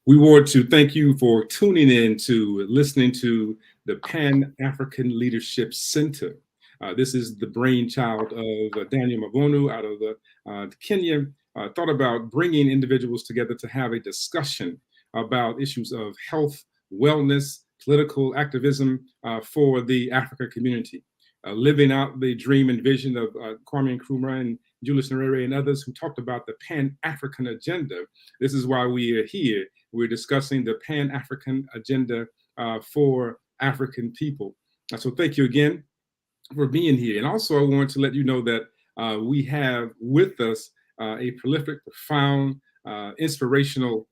We want to thank you for tuning in to listening to the Pan-African Leadership Center. This is the brainchild of Daniel Mavonu out of Kenya. Thought about bringing individuals together to have a discussion about issues of health, wellness, political activism for the Africa community. Living out the dream and vision of Kwame Nkrumah and Julius Nyerere and others who talked about the Pan-African agenda. This is why we are here. We're discussing the Pan-African agenda for African people. So thank you again for being here. And also I want to let you know that we have with us a prolific, profound, inspirational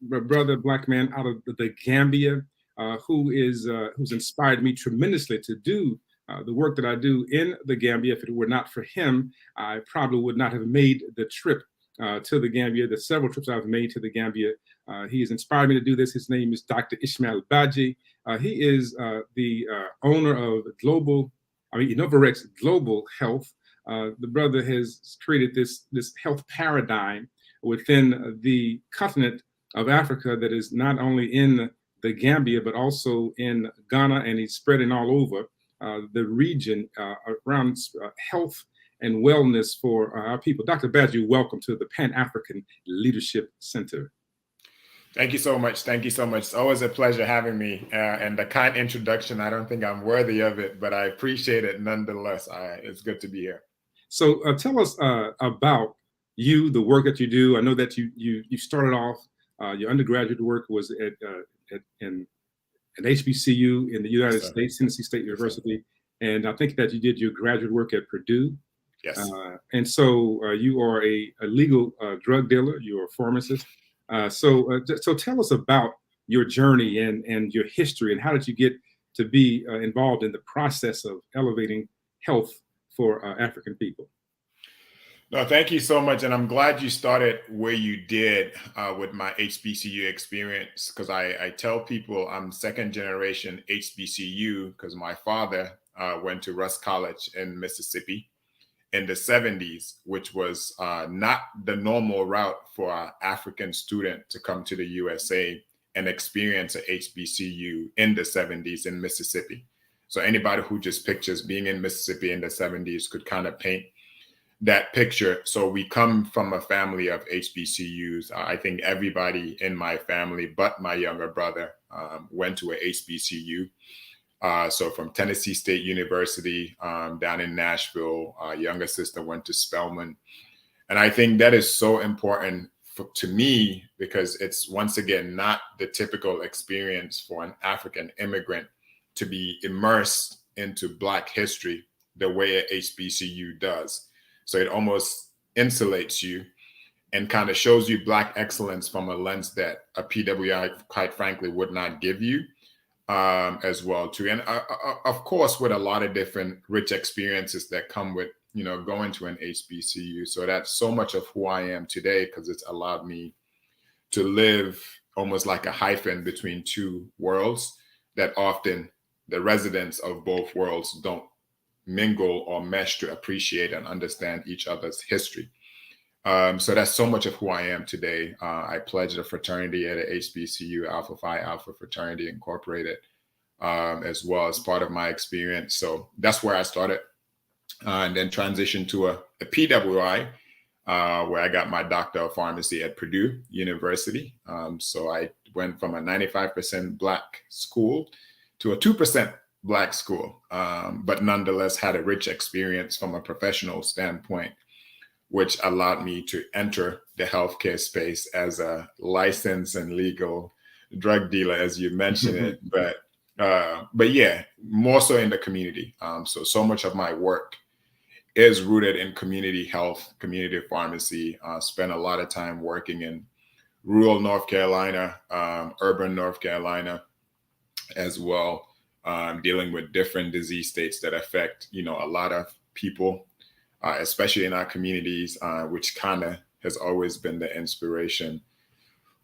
brother, black man out of the Gambia, who's inspired me tremendously to do the work that I do in the Gambia. If it were not for him, I probably would not have made the trip to the Gambia, the several trips I've made to the Gambia. He has inspired me to do this. His name is Dr. Ishmael Baji. He is the owner of Innovarex Global Health. The brother has created this health paradigm within the continent of Africa that is not only in the Gambia, but also in Ghana, and he's spreading all over the region around health and wellness for our people. Dr. Badju, welcome to the Pan-African Leadership Center. Thank you so much. Thank you so much. It's always a pleasure having me. And the kind introduction, I don't think I'm worthy of it, but I appreciate it nonetheless. It's good to be here. So tell us about you, the work that you do. I know that you started off, your undergraduate work was at HBCU in the United States, Tennessee State University. And I think that you did your graduate work at Purdue. Yes. And so you are a legal drug dealer, you're a pharmacist. So tell us about your journey and your history, and how did you get to be involved in the process of elevating health for African people? No, thank you so much. And I'm glad you started where you did with my HBCU experience, because I tell people I'm second generation HBCU because my father went to Russ College in Mississippi in the 70s, which was not the normal route for an African student to come to the USA and experience a HBCU in the 70s in Mississippi. So anybody who just pictures being in Mississippi in the 70s could kind of paint that picture. So we come from a family of HBCUs. I think everybody in my family, but my younger brother, went to a HBCU. So from Tennessee State University down in Nashville, younger sister went to Spelman. And I think that is so important to me, because it's, once again, not the typical experience for an African immigrant to be immersed into Black history the way a HBCU does. So it almost insulates you and kind of shows you Black excellence from a lens that a PWI, quite frankly, would not give you. As well too, and of course with a lot of different rich experiences that come with going to an HBCU. So that's so much of who I am today, because it's allowed me to live almost like a hyphen between two worlds that often the residents of both worlds don't mingle or mesh to appreciate and understand each other's history. So that's so much of who I am today. I pledged a fraternity at a HBCU, Alpha Phi Alpha Fraternity Incorporated, as well as part of my experience. So that's where I started, and then transitioned to a PWI, where I got my Doctor of Pharmacy at Purdue University. So I went from a 95% Black school to a 2% Black school, but nonetheless had a rich experience from a professional standpoint, which allowed me to enter the healthcare space as a licensed and legal drug dealer, as you mentioned it. But yeah, more so in the community. So much of my work is rooted in community health, community pharmacy. Spent a lot of time working in rural North Carolina, urban North Carolina as well, dealing with different disease states that affect, a lot of people. Especially in our communities, which kind of has always been the inspiration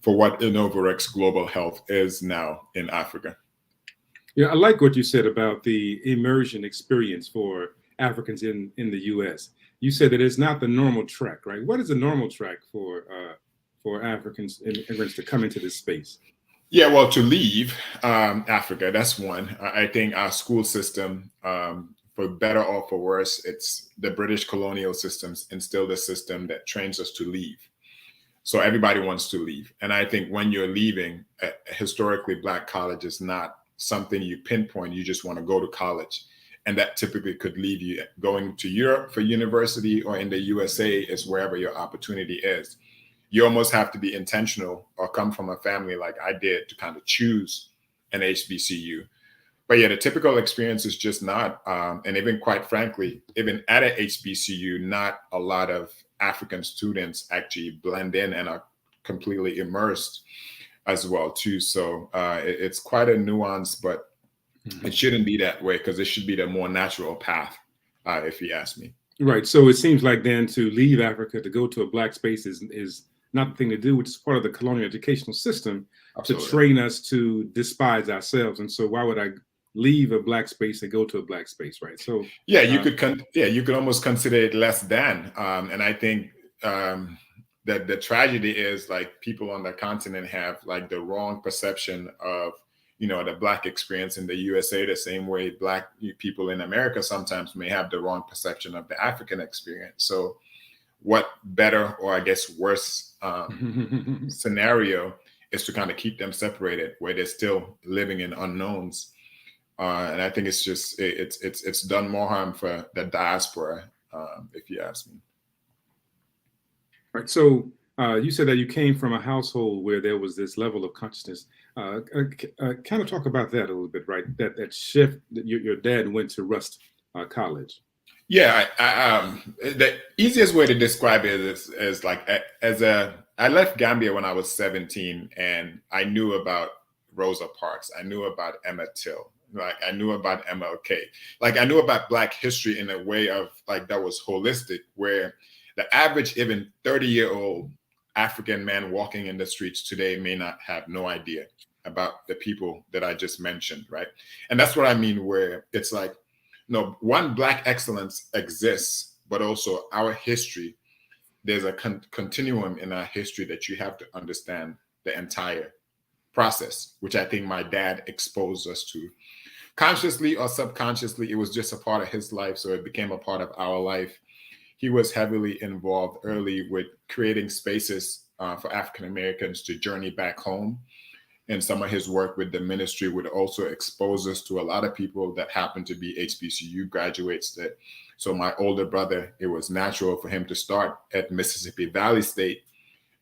for what Innovarex Global Health is now in Africa. Yeah, I like what you said about the immersion experience for Africans in the U.S. You said that it's not the normal track, right? What is the normal track for for Africans immigrants to come into this space? Yeah, well, to leave Africa, that's one. I think our school system, for better or for worse, it's the British colonial systems instilled a system that trains us to leave. So everybody wants to leave. And I think when you're leaving, historically, Black college is not something you pinpoint. You just want to go to college. And that typically could leave you going to Europe for university, or in the USA is wherever your opportunity is. You almost have to be intentional or come from a family like I did to kind of choose an HBCU. But yeah, the typical experience is just not, and even quite frankly, even at a HBCU, not a lot of African students actually blend in and are completely immersed as well too. So it's quite a nuance, but it shouldn't be that way, because it should be the more natural path, if you ask me. Right. So it seems like then to leave Africa to go to a Black space is not the thing to do, which is part of the colonial educational system. Absolutely. To train us to despise ourselves. And so why would I leave a Black space and go to a Black space, right? So yeah, you could almost consider it less than. And I think that the tragedy is, like, people on the continent have like the wrong perception of, the Black experience in the USA, the same way Black people in America sometimes may have the wrong perception of the African experience. So what better, or I guess worse scenario is to kind of keep them separated, where they're still living in unknowns. And I think it's just, it's done more harm for the diaspora, if you ask me. Right. So you said that you came from a household where there was this level of consciousness. Kind of talk about that a little bit, right? That shift that your dad went to Rust College. Yeah, the easiest way to describe it is like, I left Gambia when I was 17, and I knew about Rosa Parks. I knew about Emmett Till. Like, I knew about MLK. Like, I knew about Black history in a way of like that was holistic, where the average even 30-year-old African man walking in the streets today may not have no idea about the people that I just mentioned, right? And that's what I mean, where it's like, one, Black excellence exists, but also our history, there's a continuum in our history that you have to understand the entire process, which I think my dad exposed us to. Consciously or subconsciously, it was just a part of his life, so it became a part of our life. He was heavily involved early with creating spaces for African Americans to journey back home. And some of his work with the ministry would also expose us to a lot of people that happened to be HBCU graduates. So my older brother, it was natural for him to start at Mississippi Valley State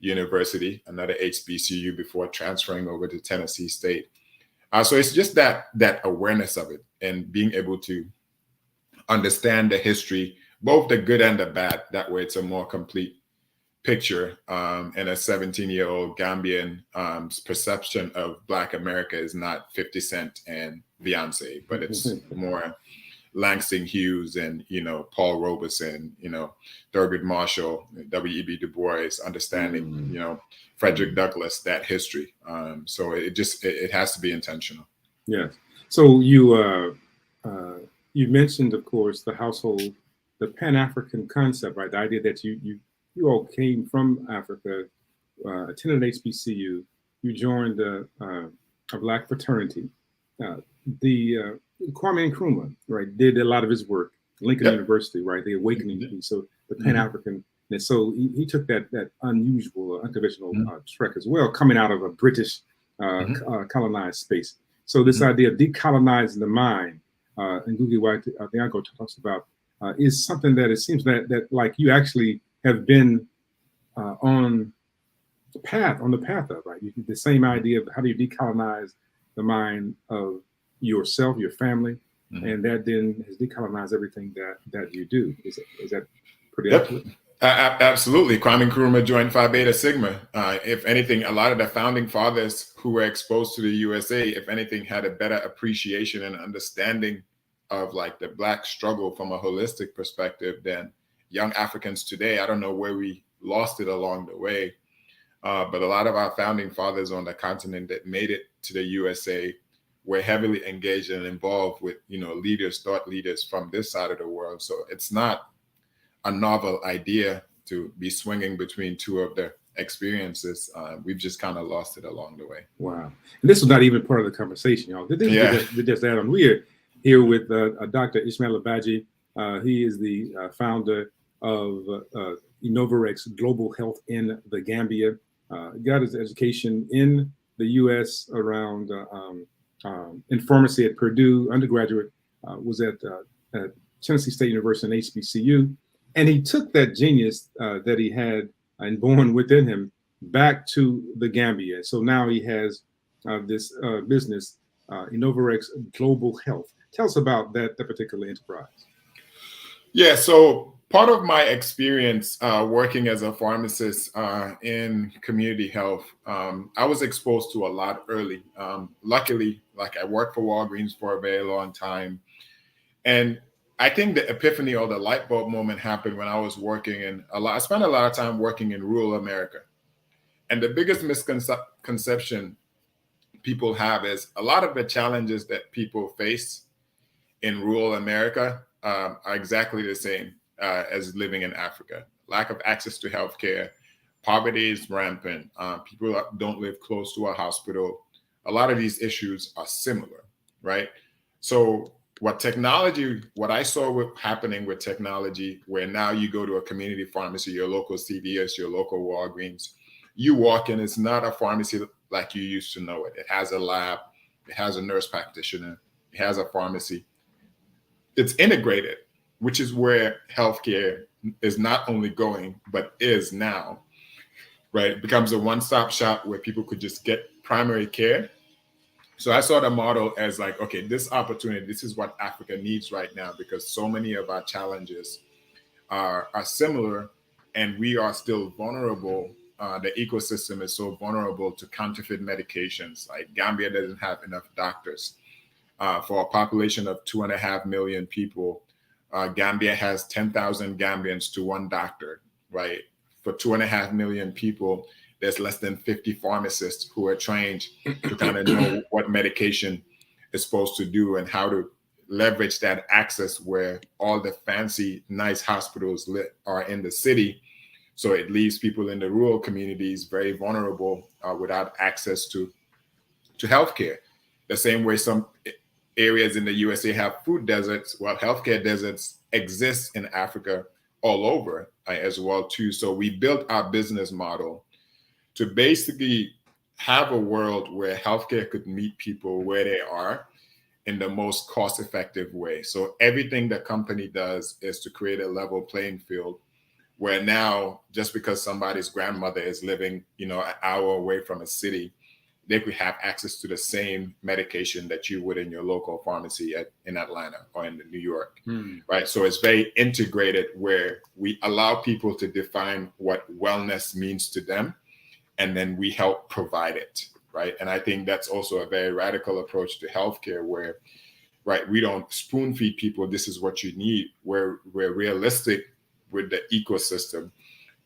University, another HBCU, before transferring over to Tennessee State. So it's just that awareness of it, and being able to understand the history, both the good and the bad. That way it's a more complete picture. And a 17-year-old Gambian perception of Black America is not 50 Cent and Beyonce, but it's more Langston Hughes and, Paul Robeson, Thurgood Marshall, W.E.B. Du Bois, understanding, Frederick Douglass, that history. So it has to be intentional. Yes. So you mentioned, of course, the household, the Pan-African concept, right? The idea that you all came from Africa, attended HBCU, you joined a Black fraternity. Kwame Nkrumah, right, did a lot of his work, Lincoln University, right, the awakening piece, so the Pan-African. And so he took that unusual, unconventional trek as well, coming out of a British colonized space. So this idea of decolonizing the mind, and Ngugi wa Thiong'o talks about, is something that it seems that like you actually have been on the path of, right? The same idea of how do you decolonize the mind of yourself, your family, and that then has decolonized everything that you do. Is that pretty accurate? Absolutely. Kwame Nkrumah joined Phi Beta Sigma. If anything, a lot of the founding fathers who were exposed to the USA, if anything, had a better appreciation and understanding of like the Black struggle from a holistic perspective than young Africans today. I don't know where we lost it along the way, but a lot of our founding fathers on the continent that made it to the USA were heavily engaged and involved with, leaders, thought leaders from this side of the world. So it's not a novel idea to be swinging between two of the experiences. We've just kind of lost it along the way. Wow. And this was not even part of the conversation, y'all. Just add on. We are here with Dr. Ismail Abaji. He is the founder of Innovarex Global Health in the Gambia. Got his education in the U.S. around in pharmacy at Purdue, undergraduate, was at Tennessee State University and HBCU. And he took that genius that he had and born within him back to the Gambia. So now he has this business, Innovarex Global Health. Tell us about that particular enterprise. Yeah, so part of my experience working as a pharmacist in community health, I was exposed to a lot early. Luckily, like I worked for Walgreens for a very long time. And I think the epiphany or the light bulb moment happened when I was working I spent a lot of time working in rural America. And the biggest misconception people have is a lot of the challenges that people face in rural America are exactly the same as living in Africa. Lack of access to healthcare, poverty is rampant, people don't live close to a hospital. A lot of these issues are similar, right? So what I saw happening with technology, where now you go to a community pharmacy, your local CVS, your local Walgreens, you walk in, it's not a pharmacy like you used to know it. It has a lab, it has a nurse practitioner, it has a pharmacy. It's integrated, which is where healthcare is not only going, but is now, right? It becomes a one-stop shop where people could just get primary care. So I saw the model as like, okay, this opportunity, this is what Africa needs right now, because so many of our challenges are similar, and we are still vulnerable. The ecosystem is so vulnerable to counterfeit medications. Like Gambia doesn't have enough doctors. For a population of 2.5 million people, Gambia has 10,000 Gambians to one doctor, right? For 2.5 million people, there's less than 50 pharmacists who are trained to kind of know what medication is supposed to do and how to leverage that access, where all the fancy, nice hospitals are in the city. So it leaves people in the rural communities very vulnerable without access to healthcare. The same way some areas in the USA have food deserts, well, healthcare deserts exist in Africa all over as well too. So we built our business model to basically have a world where healthcare could meet people where they are in the most cost-effective way. So everything the company does is to create a level playing field, where now, just because somebody's grandmother is living, an hour away from a city, they could have access to the same medication that you would in your local pharmacy in Atlanta or in New York, right? So it's very integrated, where we allow people to define what wellness means to them, and then we help provide it, right? And I think that's also a very radical approach to healthcare, where, right, we don't spoon feed people, this is what you need. We're realistic with the ecosystem,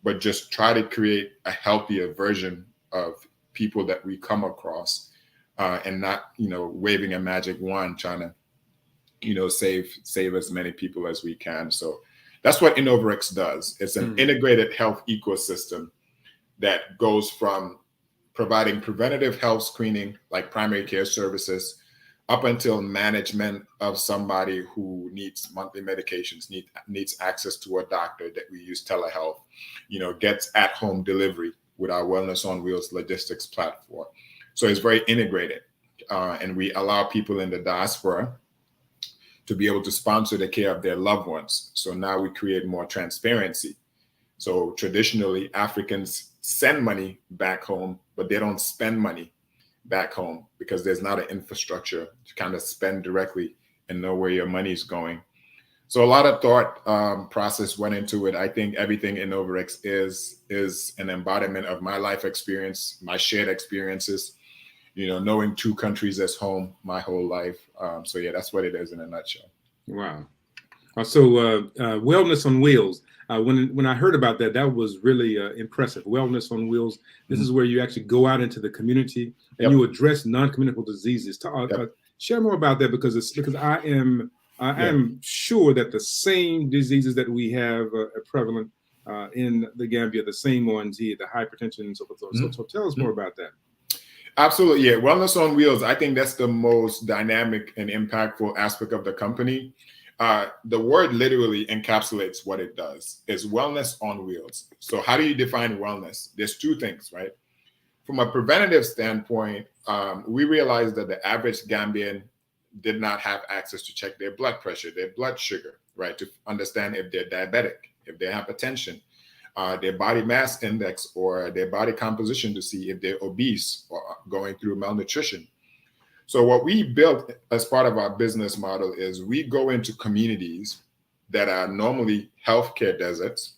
but just try to create a healthier version of people that we come across, and not, waving a magic wand trying to, save as many people as we can. So that's what Innovarex does. It's an integrated health ecosystem that goes from providing preventative health screening, like primary care services, up until management of somebody who needs monthly medications, needs access to a doctor that we use telehealth, gets at-home delivery with our Wellness on Wheels logistics platform. So it's very integrated. And we allow people in the diaspora to be able to sponsor the care of their loved ones. So now we create more transparency. So traditionally, Africans send money back home, but they don't spend money back home because there's not an infrastructure to kind of spend directly and know where your money is going. So a lot of thought process went into it. I think everything in Innovarex is an embodiment of my life experience, my shared experiences, knowing 2 countries as home my whole life. So yeah, that's what it is in a nutshell. Wow. So Wellness on Wheels. When I heard about that, that was really impressive. Wellness on Wheels. This is where you actually go out into the community and you address non-communicable diseases. Share more about that, because I am sure that the same diseases that we have are prevalent in the Gambia, the same ones here, the hypertension and so forth. So tell us more about that. Absolutely. Yeah. Wellness on Wheels. I think that's the most dynamic and impactful aspect of the company. The word literally encapsulates what it does. It's wellness on wheels. So how do you define wellness? There's two things, right? From a preventative standpoint, we realized that the average Gambian did not have access to check their blood pressure, their blood sugar, right? To understand if they're diabetic, if they have hypertension, their body mass index or their body composition to see if they're obese or going through malnutrition. So what we built as part of our business model is we go into communities that are normally healthcare deserts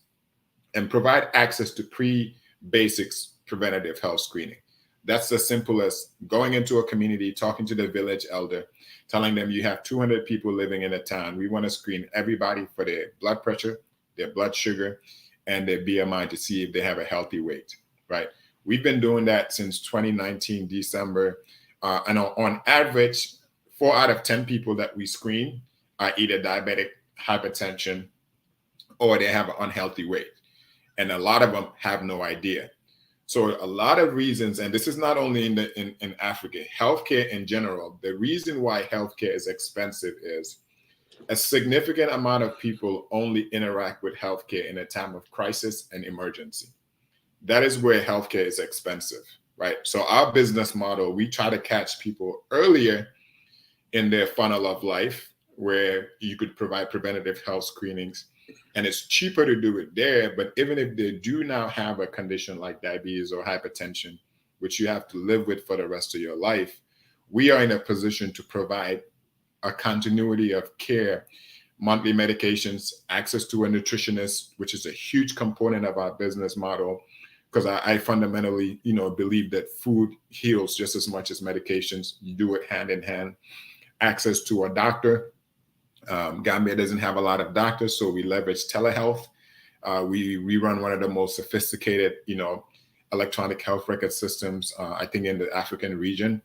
and provide access to pre-basics preventative health screening. That's as simple as going into a community, talking to the village elder, telling them you have 200 people living in a town. We want to screen everybody for their blood pressure, their blood sugar, and their BMI to see if they have a healthy weight, right? We've been doing that since 2019, December. And on average, 4 out of 10 people that we screen are either diabetic, hypertension, or they have an unhealthy weight. And a lot of them have no idea. So a lot of reasons, and this is not only in Africa, healthcare in general, the reason why healthcare is expensive is a significant amount of people only interact with healthcare in a time of crisis and emergency. That is where healthcare is expensive, right? So our business model, we try to catch people earlier in their funnel of life where you could provide preventative health screenings, and it's cheaper to do it there. But even if they do now have a condition like diabetes or hypertension, which you have to live with for the rest of your life, we are in a position to provide a continuity of care, monthly medications, access to a nutritionist, which is a huge component of our business model, because I fundamentally, believe that food heals just as much as medications. You do it hand in hand. Access to a doctor. Gambia doesn't have a lot of doctors, so we leverage telehealth. We run one of the most sophisticated, electronic health record systems, I think, in the African region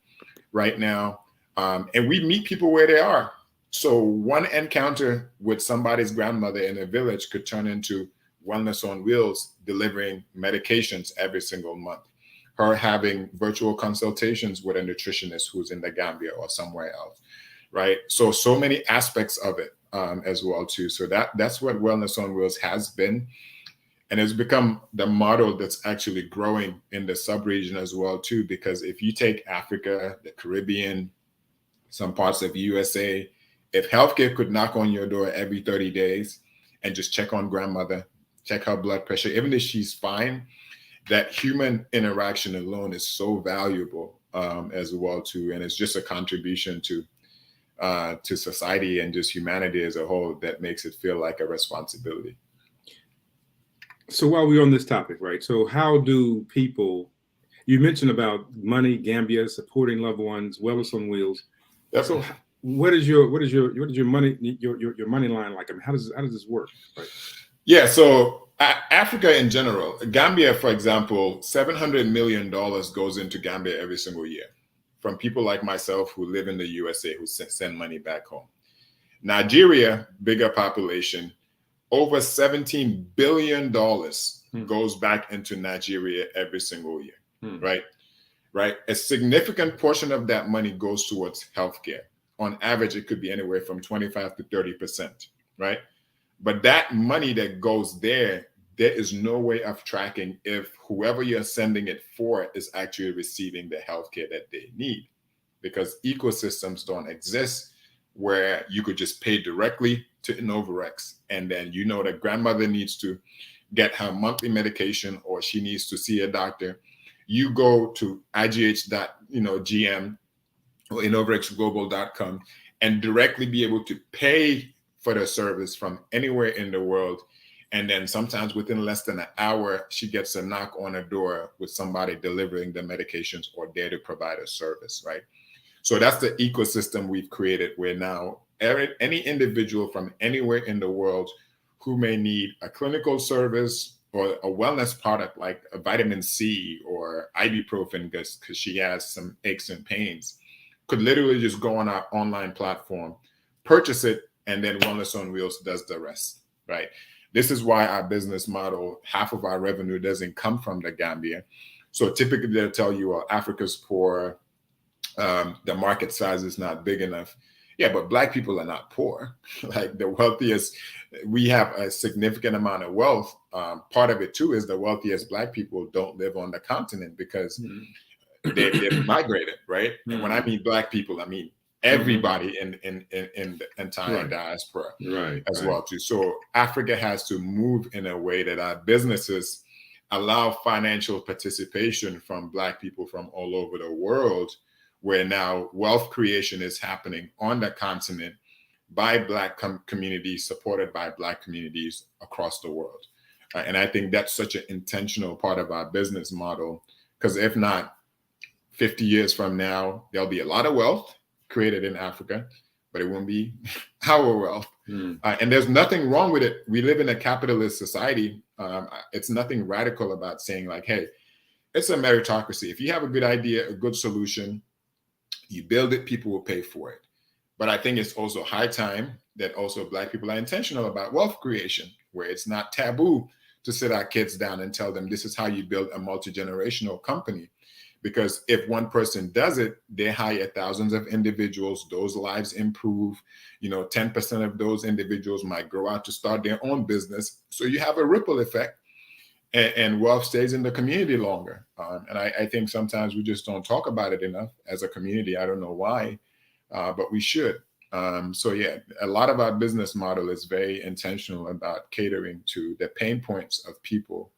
right now. And we meet people where they are. So one encounter with somebody's grandmother in a village could turn into Wellness on Wheels delivering medications every single month. Her having virtual consultations with a nutritionist who's in the Gambia or somewhere else, right? So many aspects of it as well too. So that's what Wellness on Wheels has been. And it's become the model that's actually growing in the sub-region as well too, because if you take Africa, the Caribbean, some parts of USA, if healthcare could knock on your door every 30 days and just check on grandmother, check her blood pressure, even if she's fine, that human interaction alone is so valuable as well too. And it's just a contribution to society and just humanity as a whole that makes it feel like a responsibility. So while we're on this topic, right? So how do people, you mentioned about money, Gambia, supporting loved ones, Wellness on Wheels. Yep. So what is your money line like? I mean, how does this work? Right? Yeah. So Africa in general, Gambia, for example, $700 million goes into Gambia every single year from people like myself who live in the USA who send money back home. Nigeria, bigger population, over $17 billion goes back into Nigeria every single year, right? A significant portion of that money goes towards healthcare. On average, it could be anywhere from 25 to 30%, right? But that money that goes there is no way of tracking if whoever you're sending it for is actually receiving the healthcare that they need, because ecosystems don't exist where you could just pay directly to Innovarex, and then that grandmother needs to get her monthly medication or she needs to see a doctor. You go to igh.gm or innovarexglobal.com and directly be able to pay for the service from anywhere in the world. And then sometimes within less than an hour, she gets a knock on her door with somebody delivering the medications or there to provide a service, right? So that's the ecosystem we've created where now any individual from anywhere in the world who may need a clinical service or a wellness product like a vitamin C or ibuprofen because she has some aches and pains could literally just go on our online platform, purchase it, and then Wellness on Wheels does the rest, right? This is why our business model, half of our revenue doesn't come from the Gambia. So typically they'll tell you, well, Africa's poor, the market size is not big enough. Yeah, but Black people are not poor. Like the wealthiest, we have a significant amount of wealth. Part of it too is the wealthiest Black people don't live on the continent because they've migrated, right? And when I mean Black people, I mean everybody in the entire diaspora as well too. So Africa has to move in a way that our businesses allow financial participation from Black people from all over the world, where now wealth creation is happening on the continent by Black communities, supported by Black communities across the world. And I think that's such an intentional part of our business model, because if not, 50 years from now, there'll be a lot of wealth created in Africa, but it won't be our wealth. And there's nothing wrong with it. We live in a capitalist society. It's nothing radical about saying like, hey, it's a meritocracy. If you have a good idea, a good solution, you build it, people will pay for it. But I think it's also high time that also Black people are intentional about wealth creation, where it's not taboo to sit our kids down and tell them this is how you build a multi-generational company. Because if one person does it, they hire thousands of individuals, those lives improve, 10% of those individuals might grow out to start their own business. So you have a ripple effect, and wealth stays in the community longer. And I think sometimes we just don't talk about it enough as a community. I don't know why, but we should. So yeah, a lot of our business model is very intentional about catering to the pain points of people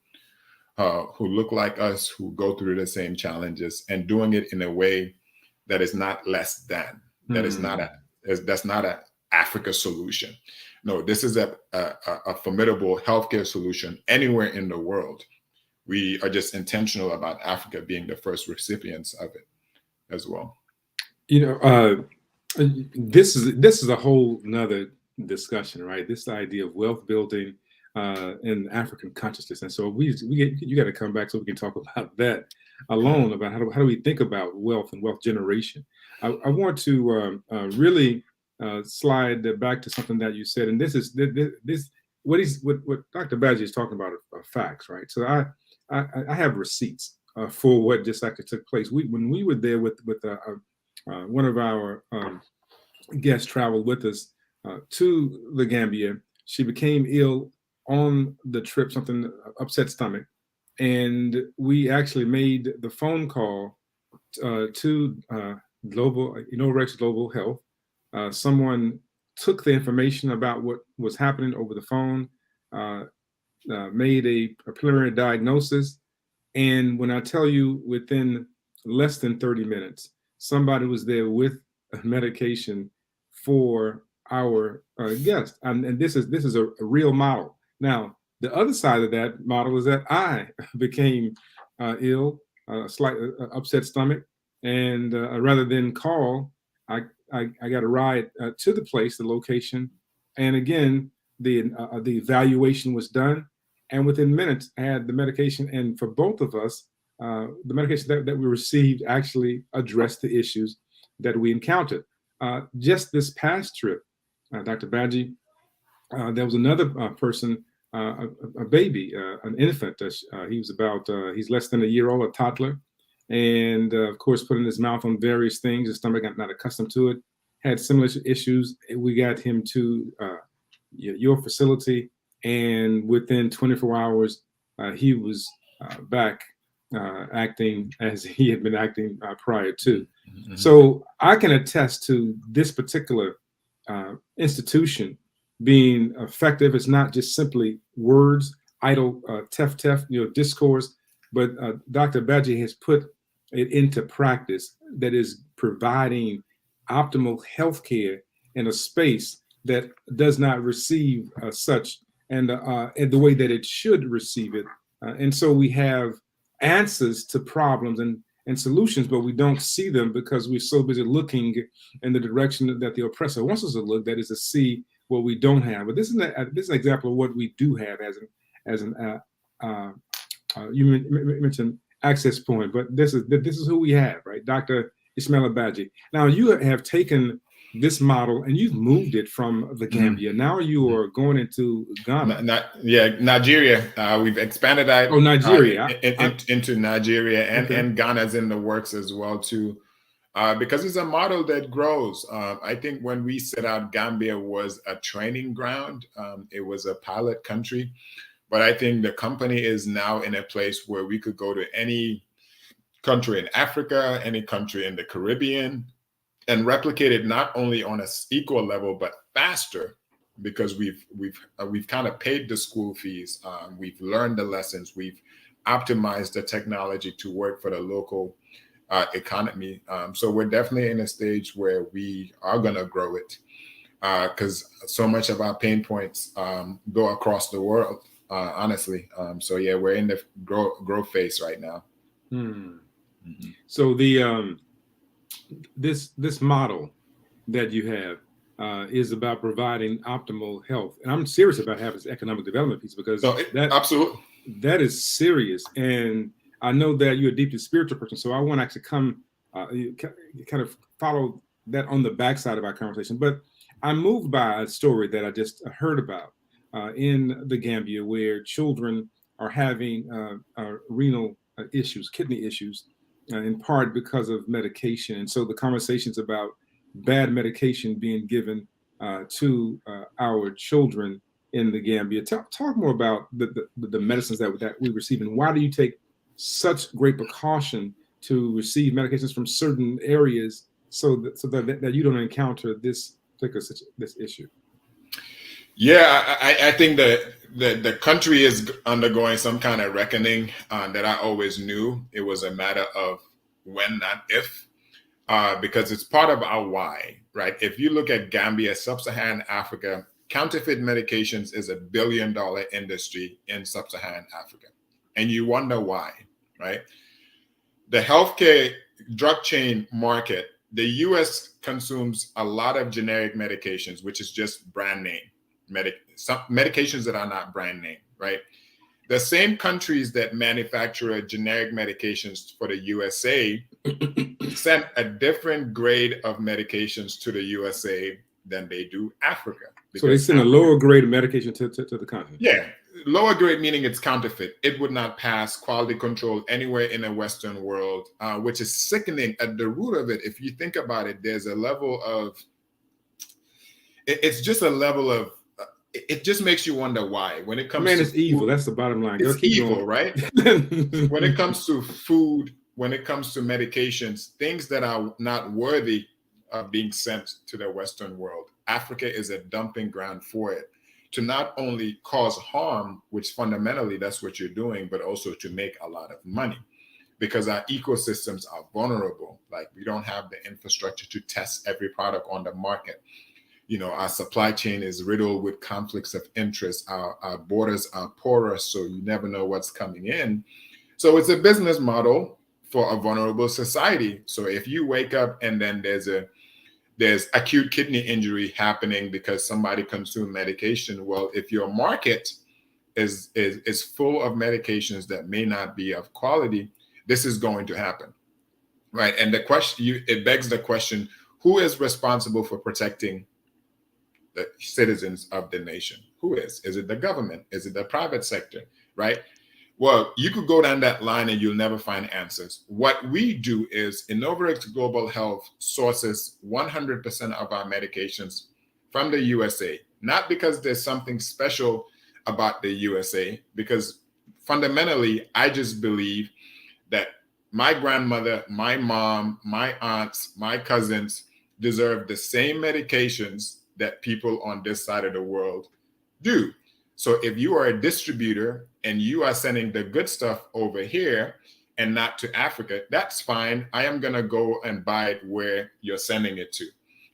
who look like us, who go through the same challenges, and doing it in a way that is not less than. That's not a Africa solution. No, this is a formidable healthcare solution anywhere in the world. We are just intentional about Africa being the first recipients of it as well. This is a whole nother discussion, right? This idea of wealth building in African consciousness, and so you got to come back so we can talk about that alone, about how do we think about wealth and wealth generation. I want to really slide back to something that you said, and this is what Dr. Badji is talking about are facts, right? So I have receipts for what just actually took place. When we were there with one of our guests traveled with us to the Gambia. She became ill on the trip, something upset stomach, and we actually made the phone call to Rex Global Health. Someone took the information about what was happening over the phone, made a preliminary diagnosis, and when I tell you within less than 30 minutes, somebody was there with a medication for our guest, and this is a real model. Now, the other side of that model is that I became ill, slight upset stomach, and rather than call, I got a ride to the place, the location, and again, the evaluation was done, and within minutes, I had the medication, and for both of us, the medication that we received actually addressed the issues that we encountered. Just this past trip, Dr. Badji, there was another person, a baby, an infant. He's less than a year old, a toddler. And of course, putting his mouth on various things, his stomach not accustomed to it, had similar issues. We got him to your facility, and within 24 hours, he was back acting as he had been acting prior to. Mm-hmm. So I can attest to this particular institution being effective. It's not just simply words, idle discourse, but Dr. Badji has put it into practice that is providing optimal healthcare in a space that does not receive such and the way that it should receive it. And so we have answers to problems and solutions, but we don't see them because we're so busy looking in the direction that the oppressor wants us to look, that is to see what we don't have. But this is an example of what we do have you mentioned access point, but this is who we have, right? Dr. Ismaila Badji. Now you have taken this model, and you've moved it from the Gambia. Now you are going into Ghana. Nigeria. We've expanded that. Oh, Nigeria. Into Nigeria, and Ghana's in the works as well too. Because it's a model that grows. I think when we set out, Gambia was a training ground. It was a pilot country. But I think the company is now in a place where we could go to any country in Africa, any country in the Caribbean, and replicate it not only on an equal level, but faster, because we've kind of paid the school fees. We've learned the lessons. We've optimized the technology to work for the local economy. So we're definitely in a stage where we are going to grow it, because so much of our pain points go across the world, honestly. So yeah, we're in the growth phase right now. So the this model that you have is about providing optimal health, and I'm serious about having this economic development piece, because absolutely, that is serious. And I know that you're a deeply spiritual person, so I want to actually come kind of follow that on the backside of our conversation. But I'm moved by a story that I just heard about in the Gambia, where children are having renal issues, kidney issues, in part because of medication. And so the conversations about bad medication being given to our children in the Gambia. Talk more about the medicines that we receive, and why do you take such great precaution to receive medications from certain areas so that you don't encounter this issue? Yeah, I think that the country is undergoing some kind of reckoning that I always knew it was a matter of when, not if, because it's part of our why, right? If you look at Gambia, sub-Saharan Africa, counterfeit medications is $1 billion industry in sub-Saharan Africa. And you wonder why, right? The healthcare drug chain market, the US consumes a lot of generic medications, which is just brand name. Some medications that are not brand name, right? The same countries that manufacture generic medications for the USA send a different grade of medications to the USA than they do Africa. So they send a lower grade of medication to the continent. Yeah, lower grade meaning it's counterfeit. It would not pass quality control anywhere in the Western world, which is sickening. At the root of it, if you think about it, there's a level of, it's just a level of, it just makes you wonder why. When it comes to it's evil. That's the bottom line. It's evil, right? When it comes to food, when it comes to medications, things that are not worthy of being sent to the Western world, Africa is a dumping ground for it, to not only cause harm, which fundamentally that's what you're doing, but also to make a lot of money, because our ecosystems are vulnerable. Like, we don't have the infrastructure to test every product on the market. You know, our supply chain is riddled with conflicts of interest. Our borders are porous, so you never know what's coming in. So it's a business model for a vulnerable society. So if you wake up and then there's acute kidney injury happening because somebody consumed medication, well, if your market is full of medications that may not be of quality, this is going to happen, right? And the question, it begs the question, who is responsible for protecting the citizens of the nation? Who is? Is it the government? Is it the private sector, right? Well, you could go down that line and you'll never find answers. What we do is Innovarex Global Health sources 100% of our medications from the USA, not because there's something special about the USA, because fundamentally, I just believe that my grandmother, my mom, my aunts, my cousins deserve the same medications that people on this side of the world do. So if you are a distributor and you are sending the good stuff over here and not to Africa, that's fine. I am going to go and buy it where you're sending it to.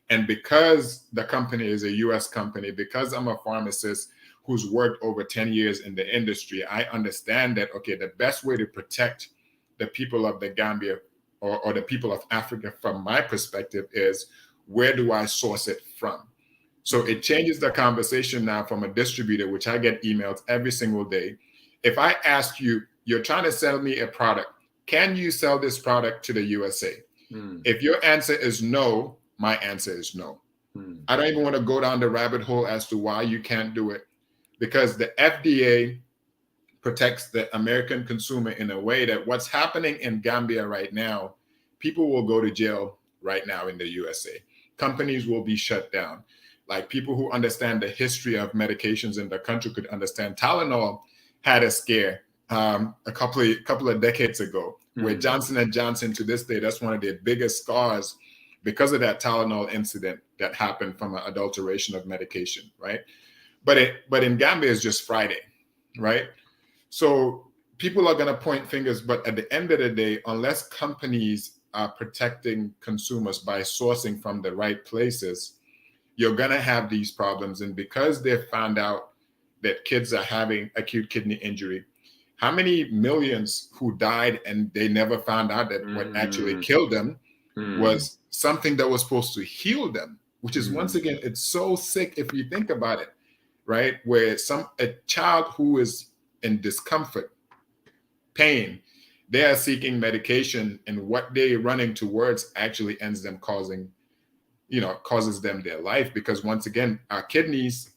And because the company is a US company, because I'm a pharmacist who's worked over 10 years in the industry, I understand that, okay, the best way to protect the people of the Gambia or the people of Africa from my perspective is, where do I source it from? So it changes the conversation now from a distributor, which I get emails every single day. If I ask you, you're trying to sell me a product, can you sell this product to the USA? If your answer is no, my answer is no. I don't even want to go down the rabbit hole as to why you can't do it, because the FDA protects the American consumer in a way that what's happening in Gambia right now, people will go to jail right now in the USA. Companies will be shut down. Like, people who understand the history of medications in the country could understand Tylenol had a scare a couple of decades ago, where Johnson & Johnson, to this day, that's one of their biggest scars because of that Tylenol incident that happened from an adulteration of medication, right? But in Gambia, it's just Friday, right? So people are going to point fingers, but at the end of the day, unless companies are protecting consumers by sourcing from the right places, you're going to have these problems. And because they've found out that kids are having acute kidney injury, how many millions who died and they never found out that what actually killed them was something that was supposed to heal them, which is, once again, it's so sick if you think about it, right? Where a child who is in discomfort, pain, they are seeking medication, and what they're running towards actually ends them causes them their life. Because once again, our kidneys,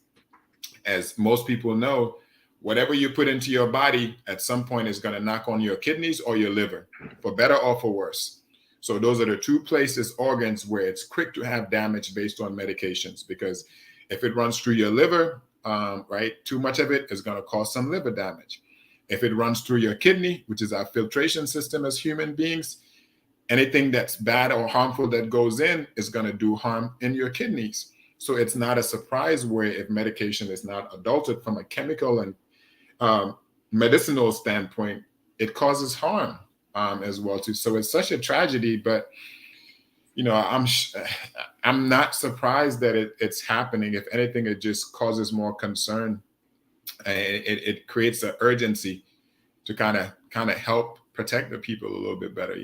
as most people know, whatever you put into your body at some point is going to knock on your kidneys or your liver, for better or for worse. So those are the two organs where it's quick to have damage based on medications, because if it runs through your liver, right, too much of it is going to cause some liver damage. If it runs through your kidney, which is our filtration system as human beings, anything that's bad or harmful that goes in is going to do harm in your kidneys. So it's not a surprise where, if medication is not adulterated from a chemical and medicinal standpoint, it causes harm as well too. So it's such a tragedy, but I'm not surprised that it's happening. If anything, it just causes more concern. It creates an urgency to kind of help protect the people a little bit better,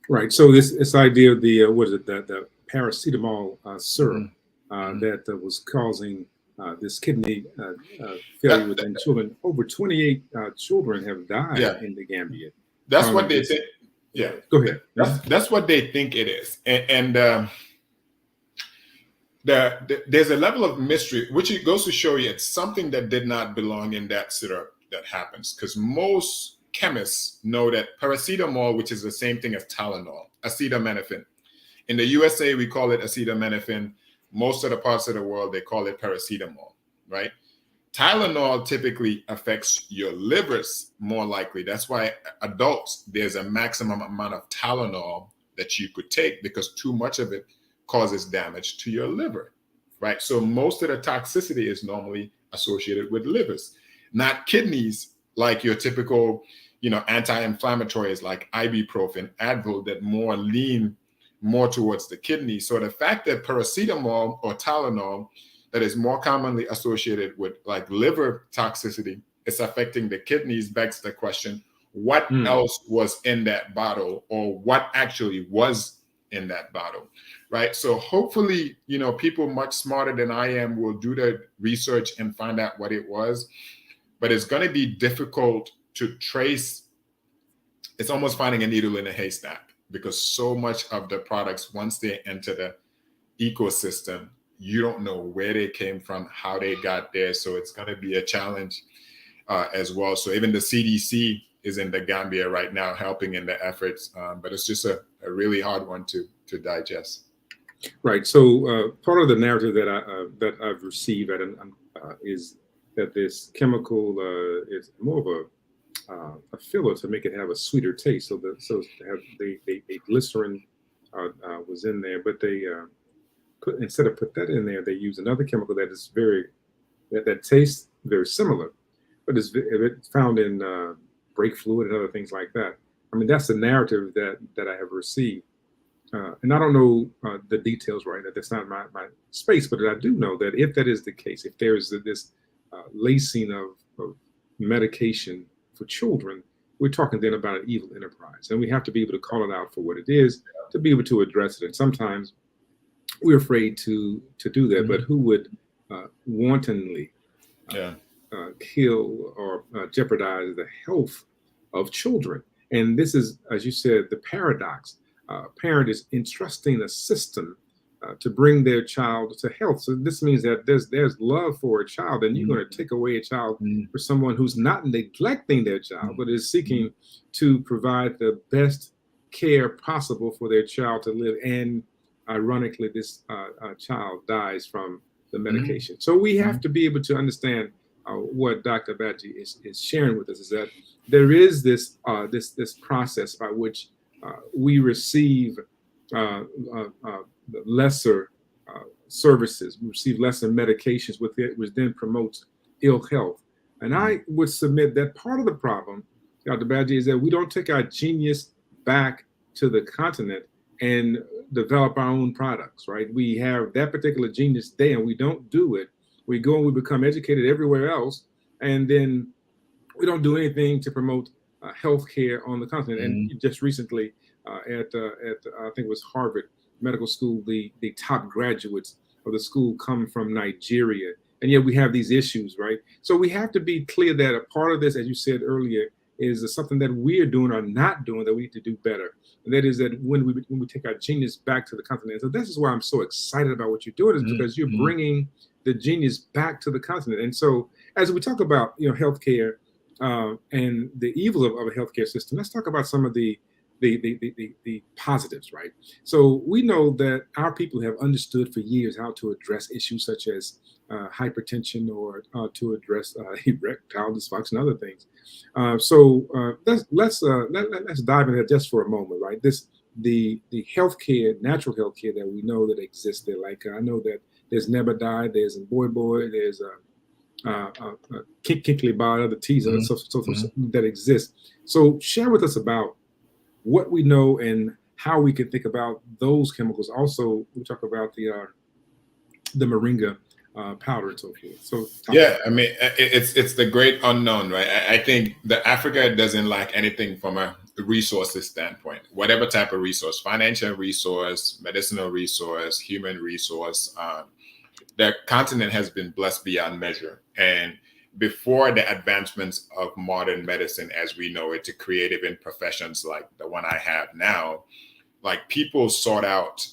Right. So this idea of the the paracetamol syrup that was causing this kidney failure within children. Over 28 children have died in the Gambia. That's what they think. Yeah, go ahead. That's what they think it is, and there's a level of mystery, which it goes to show you it's something that did not belong in that syrup that happens. Because most chemists know that paracetamol, which is the same thing as Tylenol, acetaminophen. In the USA, we call it acetaminophen. Most of the parts of the world, they call it paracetamol, right? Tylenol typically affects your livers more likely. That's why adults, there's a maximum amount of Tylenol that you could take, because too much of it causes damage to your liver, right? So most of the toxicity is normally associated with livers, not kidneys, like your typical, anti-inflammatories like ibuprofen, Advil, that lean more towards the kidney. So the fact that paracetamol or Tylenol, that is more commonly associated with like liver toxicity, is affecting the kidneys, begs the question, what else was in that bottle, or what actually was in that bottle, right? So hopefully, people much smarter than I am will do the research and find out what it was, but it's going to be difficult to trace. It's almost finding a needle in a haystack, because so much of the products, once they enter the ecosystem, you don't know where they came from, how they got there. So it's going to be a challenge as well. So even the CDC is in the Gambia right now helping in the efforts, but it's just a really hard one to digest. Right. So part of the narrative that I've received is that this chemical is more of a filler to make it have a sweeter taste. So the glycerin was in there, but they instead of put that in there, they use another chemical that is that tastes very similar, but it's found in brake fluid and other things like that. I mean, that's the narrative that I have received. And I don't know the details right now. That's not my space, but I do know that if that is the case, if there is this lacing of medication for children, we're talking then about an evil enterprise. And we have to be able to call it out for what it is, to be able to address it. And sometimes we're afraid to do that, but who would wantonly kill or jeopardize the health of children? And this is, as you said, the paradox. Parent is entrusting a system to bring their child to health. So this means that there's love for a child, and you're going to take away a child for someone who's not neglecting their child, but is seeking to provide the best care possible for their child to live. And ironically, this child dies from the medication. So we have to be able to understand what Dr. Badji is sharing with us, is that there is this this process by which we receive lesser services, we receive lesser medications with it, which then promotes ill health. And I would submit that part of the problem, Dr. Badji, is that we don't take our genius back to the continent and develop our own products, right? We have that particular genius there and we don't do it. We go and we become educated everywhere else, and then we don't do anything to promote healthcare on the continent. And just recently, at I think it was Harvard Medical School, the top graduates of the school come from Nigeria, and yet we have these issues, right? So we have to be clear that a part of this, as you said earlier, is something that we're doing or not doing that we need to do better. And that is that when we take our genius back to the continent. So this is why I'm so excited about what you're doing, is because you're bringing the genius back to the continent. And so as we talk about healthcare and the evils of a healthcare system, let's talk about some of the positives, right? So we know that our people have understood for years how to address issues such as hypertension or to address erectile dysfunction and other things. So let's dive into that just for a moment, right? The healthcare, natural healthcare that we know that exists there. Like I know that there's Nebadai, there's Boy, there's Kinkly Bar, other teas, that exist. So share with us about what we know and how we can think about those chemicals. Also, we talk about the moringa powder and so forth. So yeah, I mean, it's the great unknown, right? I think that Africa doesn't lack anything from a resources standpoint. Whatever type of resource, financial resource, medicinal resource, human resource, the continent has been blessed beyond measure. And before the advancements of modern medicine as we know it, to creative in professions like the one I have now, like people sought out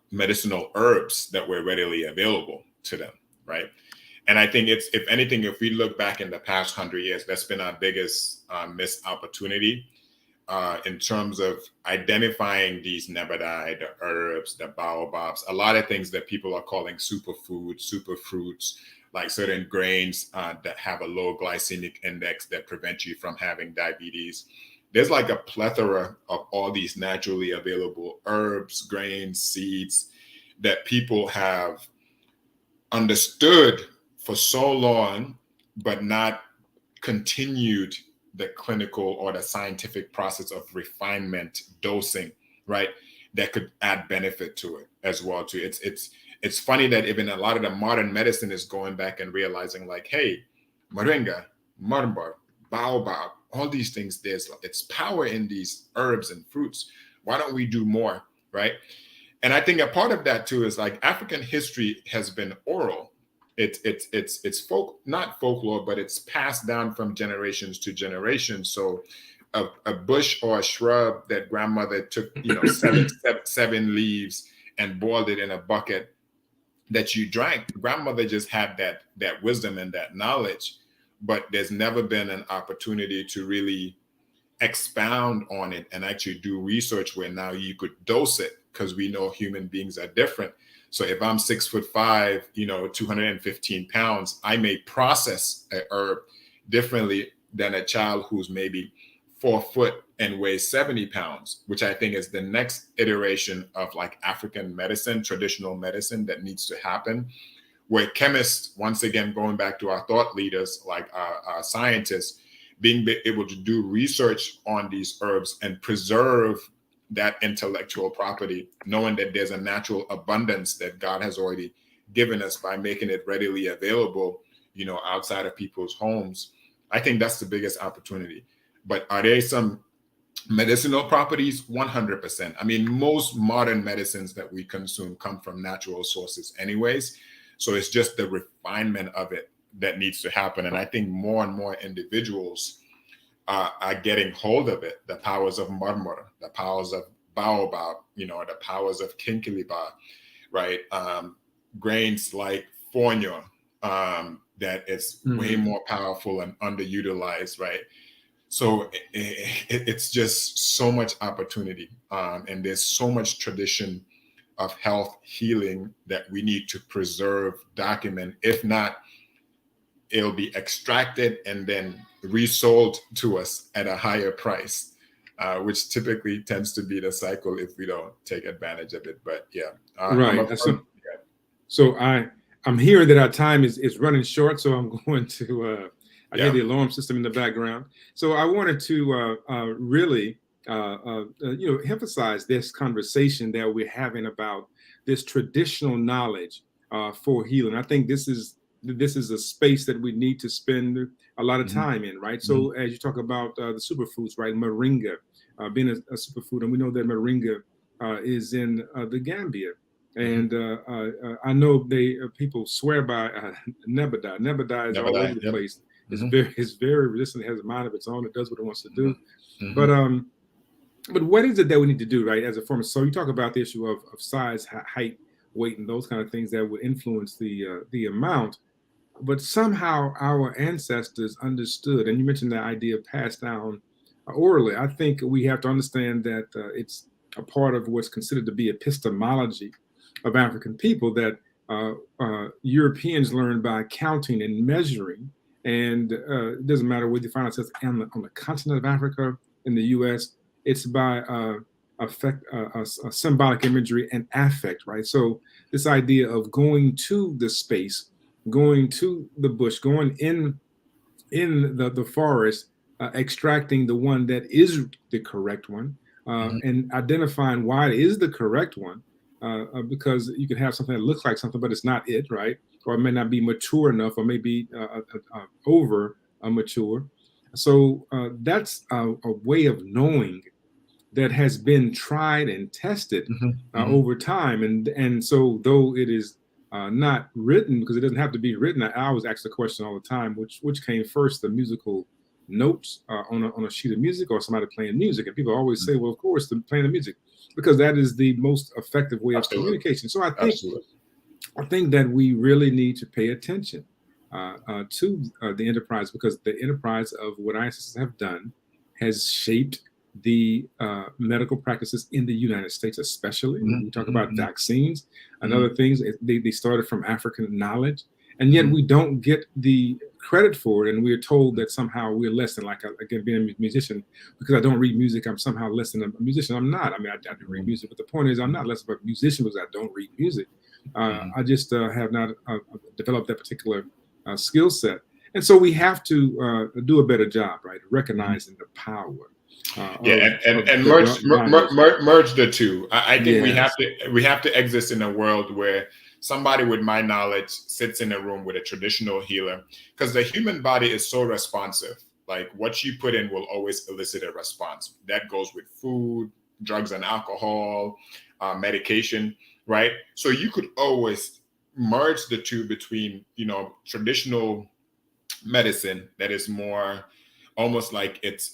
medicinal herbs that were readily available to them, right? And I think it's, if anything, if we look back in the past 100 years, that's been our biggest missed opportunity in terms of identifying these nebadai, the herbs, the baobabs, a lot of things that people are calling superfoods, superfruits, like certain grains that have a low glycemic index that prevent you from having diabetes. There's like a plethora of all these naturally available herbs, grains, seeds that people have understood for so long, but not continued the clinical or the scientific process of refinement, dosing, right? That could add benefit to it as well too. It's funny that even a lot of the modern medicine is going back and realizing like, hey, moringa, marmbar, baobab, all these things, it's power in these herbs and fruits. Why don't we do more, right? And I think a part of that too is like African history has been oral. It's folk, not folklore, but it's passed down from generations to generations. So a bush or a shrub that grandmother took, seven leaves and boiled it in a bucket that you drank, grandmother just had that wisdom and that knowledge, but there's never been an opportunity to really expound on it and actually do research where now you could dose it, because we know human beings are different. So if I'm 6'5", 215 pounds, I may process a herb differently than a child who's maybe 4 foot and weighs 70 pounds, which I think is the next iteration of like African medicine, traditional medicine that needs to happen, where chemists, once again, going back to our thought leaders, like our scientists, being able to do research on these herbs and preserve that intellectual property, knowing that there's a natural abundance that God has already given us by making it readily available, outside of people's homes. I think that's the biggest opportunity. But are there some medicinal properties? 100%. I mean, most modern medicines that we consume come from natural sources anyways. So it's just the refinement of it that needs to happen. And I think more and more individuals are getting hold of it, the powers of marmor, the powers of baobab, the powers of kinkeliba, right? Grains like fonio, that is way more powerful and underutilized, right? So it's just so much opportunity, and there's so much tradition of health healing that we need to preserve, document. If not, it'll be extracted and then resold to us at a higher price, which typically tends to be the cycle if we don't take advantage of it. But yeah, right. So I'm hearing that our time is running short, so I'm going to. I hear the alarm system in the background. So I wanted to really, emphasize this conversation that we're having about this traditional knowledge for healing. I think this is a space that we need to spend a lot of time in, right? So as you talk about the superfoods, right? Moringa being a superfood, and we know that moringa is in the Gambia. And I know people swear by nebada. Nebada is all over the place. It's very resistant. It has a mind of its own. It does what it wants to do. But what is it that we need to do, right? As a form of, so you talk about the issue of size, height, weight, and those kind of things that would influence the amount. But somehow our ancestors understood, and you mentioned the idea of passed down orally. I think we have to understand that it's a part of what's considered to be epistemology of African people, that Europeans learned by counting and measuring. And it doesn't matter whether you find ourselves on the continent of Africa, in the US, it's by symbolic imagery and affect, right? So this idea of going to the space, going to the bush, going in the forest, extracting the one that is the correct one, and identifying why it is the correct one, because you can have something that looks like something, but it's not it, right? Or it may not be mature enough, or maybe over mature. So that's a way of knowing that has been tried and tested over time. And so though it is not written, because it doesn't have to be written, I always ask the question all the time, which came first, the musical notes on a sheet of music or somebody playing music? And people always say, well, of course, playing the music, because that is the most effective way of communication. So I think that we really need to pay attention to the enterprise, because the enterprise of what our ancestors have done has shaped the medical practices in the United States, especially. We talk about vaccines and other things. They started from African knowledge, and yet we don't get the credit for it. And we're told that somehow we're less than, like, again, being a musician, because I don't read music, I'm somehow less than a musician. I'm not. I mean, I do read music, but the point is, I'm not less of a musician because I don't read music. I just have not developed that particular skill set. And so we have to do a better job, right? Recognizing the power. And merge the two. I think we have to exist in a world where somebody with my knowledge sits in a room with a traditional healer, because the human body is so responsive. Like, what you put in will always elicit a response. That goes with food, drugs and alcohol, medication, right? So you could always merge the two between, traditional medicine that is more almost like it's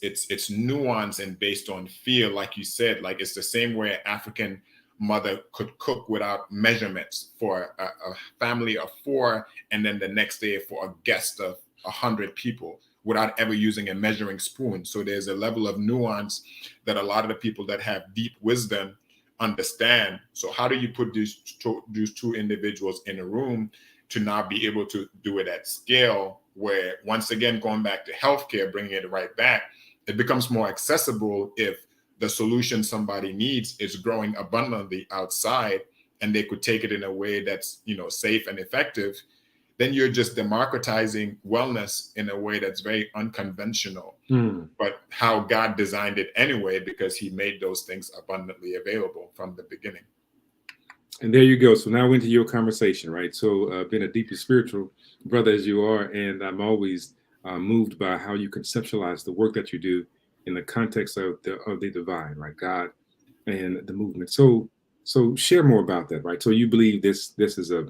nuanced and based on feel, like you said. Like, it's the same way an African mother could cook without measurements for a family of 4, and then the next day for a guest of 100 people, without ever using a measuring spoon. So there's a level of nuance that a lot of the people that have deep wisdom understand. So how do you put these two individuals in a room to not be able to do it at scale, where, once again, going back to healthcare, bringing it right back, it becomes more accessible if the solution somebody needs is growing abundantly outside, and they could take it in a way that's, safe and effective. Then you're just democratizing wellness in a way that's very unconventional, but how God designed it anyway, because he made those things abundantly available from the beginning. And there you go. So now into your conversation, right? So being a deeply spiritual brother as you are, and I'm always moved by how you conceptualize the work that you do in the context of the divine, right? God and the movement. So share more about that, right? So you believe this is a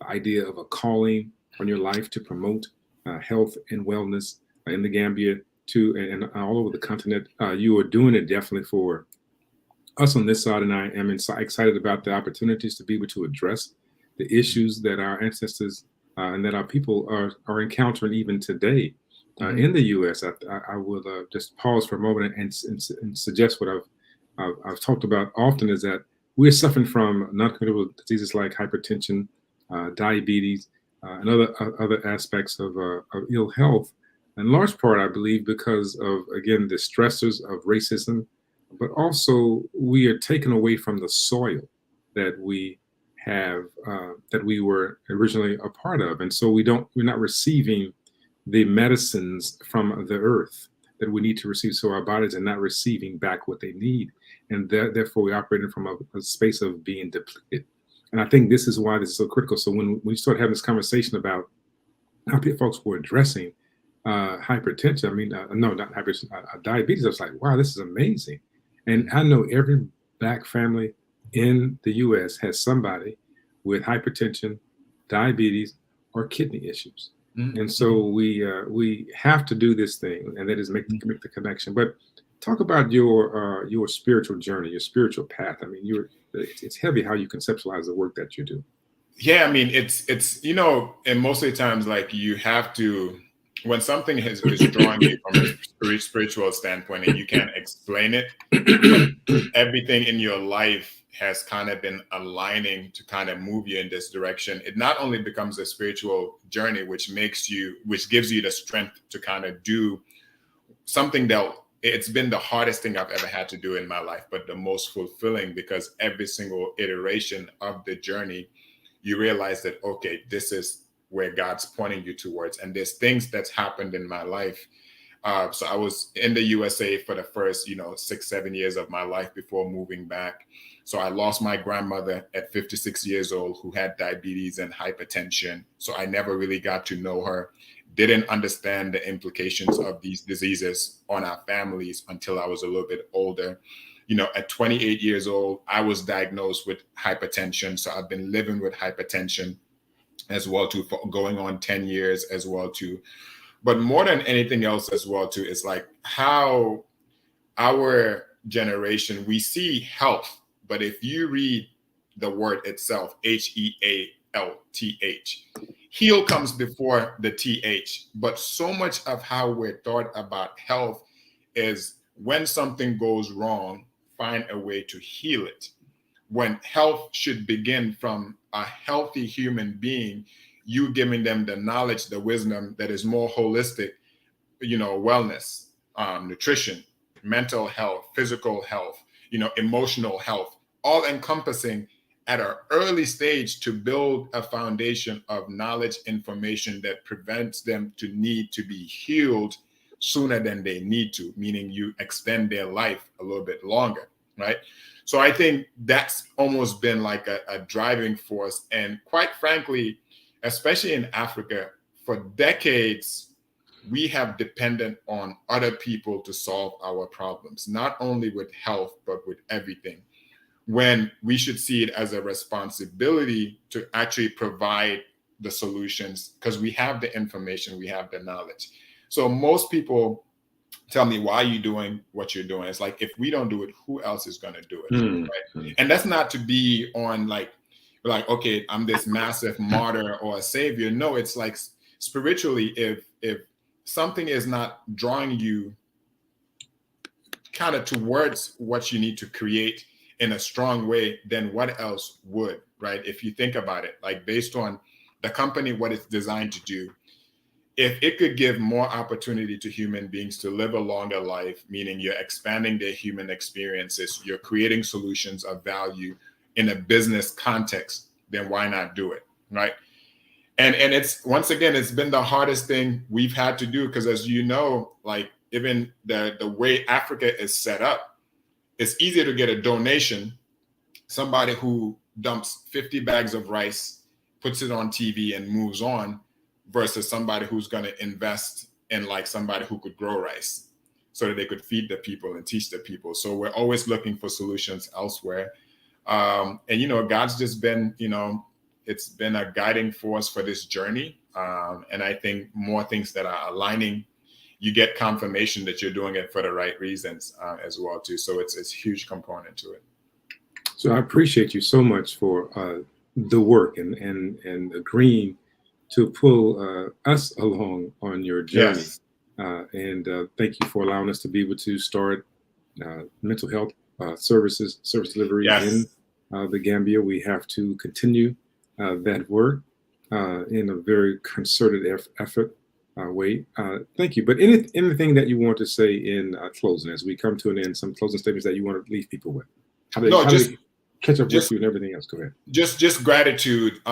idea of a calling on your life to promote health and wellness in the Gambia and all over the continent. You are doing it definitely for us on this side, and I am excited about the opportunities to be able to address the issues that our ancestors and that our people are encountering even today in the U.S. I will just pause for a moment and suggest what I've talked about often is that we're suffering from non-communicable diseases like hypertension, diabetes, and other aspects of ill health, in large part, I believe, because of, again, the stressors of racism, but also we are taken away from the soil that we have, that we were originally a part of. And so we're not receiving the medicines from the earth that we need to receive. So our bodies are not receiving back what they need. And therefore we operated from a space of being depleted. And I think this is why this is so critical. So when we start having this conversation about how folks were addressing hypertension, I mean, no, not hypertension, diabetes, I was like, wow, this is amazing. And I know every Black family in the U.S. has somebody with hypertension, diabetes, or kidney issues. And so we have to do this thing, and that is make the connection. But talk about your spiritual journey, your spiritual path. I mean, it's heavy how you conceptualize the work that you do. Yeah, I mean, it's and most of the times, like, you have to, when something is drawing you from a spiritual standpoint and you can't explain it, everything in your life has kind of been aligning to kind of move you in this direction. It not only becomes a spiritual journey, which gives you the strength to kind of do something that it's been the hardest thing I've ever had to do in my life, but the most fulfilling, because every single iteration of the journey, you realize that, okay, this is where God's pointing you towards. And there's things that's happened in my life. So I was in the USA for the first, 6-7 years of my life before moving back. So I lost my grandmother at 56 years old, who had diabetes and hypertension. So I never really got to know her, didn't understand the implications of these diseases on our families until I was a little bit older. At 28 years old, I was diagnosed with hypertension. So I've been living with hypertension as well too, for going on 10 years as well too. But more than anything else as well too, it's like how our generation, we see health, but if you read the word itself, HEALTH, heal comes before the TH. But so much of how we're thought about health is when something goes wrong, find a way to heal it. When health should begin from a healthy human being, you giving them the knowledge, the wisdom that is more holistic, wellness, nutrition, mental health, physical health, emotional health, all encompassing at an early stage to build a foundation of knowledge, information that prevents them to need to be healed sooner than they need to, meaning you extend their life a little bit longer, right? So I think that's almost been like a driving force. And quite frankly, especially in Africa, for decades, we have depended on other people to solve our problems, not only with health, but with everything, when we should see it as a responsibility to actually provide the solutions, because we have the information, we have the knowledge. So most people tell me, why are you doing what you're doing? It's like, if we don't do it, who else is going to do it? Right? And that's not to be on like, okay, I'm this massive martyr or a savior. No, it's like spiritually, if something is not drawing you kind of towards what you need to create in a strong way, then what else would, right? If you think about it, like based on the company, what it's designed to do, if it could give more opportunity to human beings to live a longer life, meaning you're expanding their human experiences, you're creating solutions of value in a business context, then why not do it, right? And it's, once again, it's been the hardest thing we've had to do, because as you know, like even the way Africa is set up, it's easier to get a donation, somebody who dumps 50 bags of rice, puts it on TV and moves on, versus somebody who's going to invest in like somebody who could grow rice so that they could feed the people and teach the people. So we're always looking for solutions elsewhere. And, God's just been, it's been a guiding force for this journey. And I think more things that are aligning, you get confirmation that you're doing it for the right reasons as well too. So it's a huge component to it. So I appreciate you so much for the work and agreeing to pull us along on your journey. Yes. And thank you for allowing us to be able to start mental health service delivery in the Gambia. We have to continue that work in a very concerted effort way. Thank you. But anything that you want to say in closing as we come to an end, some closing statements that you want to leave people with? How do they catch up with you and everything else? Go ahead. Just gratitude,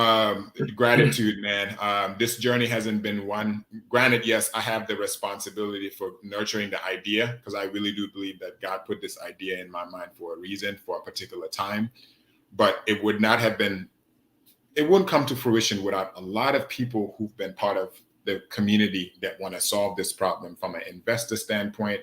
gratitude, man. This journey hasn't been one. Granted, yes, I have the responsibility for nurturing the idea, because I really do believe that God put this idea in my mind for a reason, for a particular time. But it would not have been, it wouldn't come to fruition without a lot of people who've been part of the community that want to solve this problem from an investor standpoint.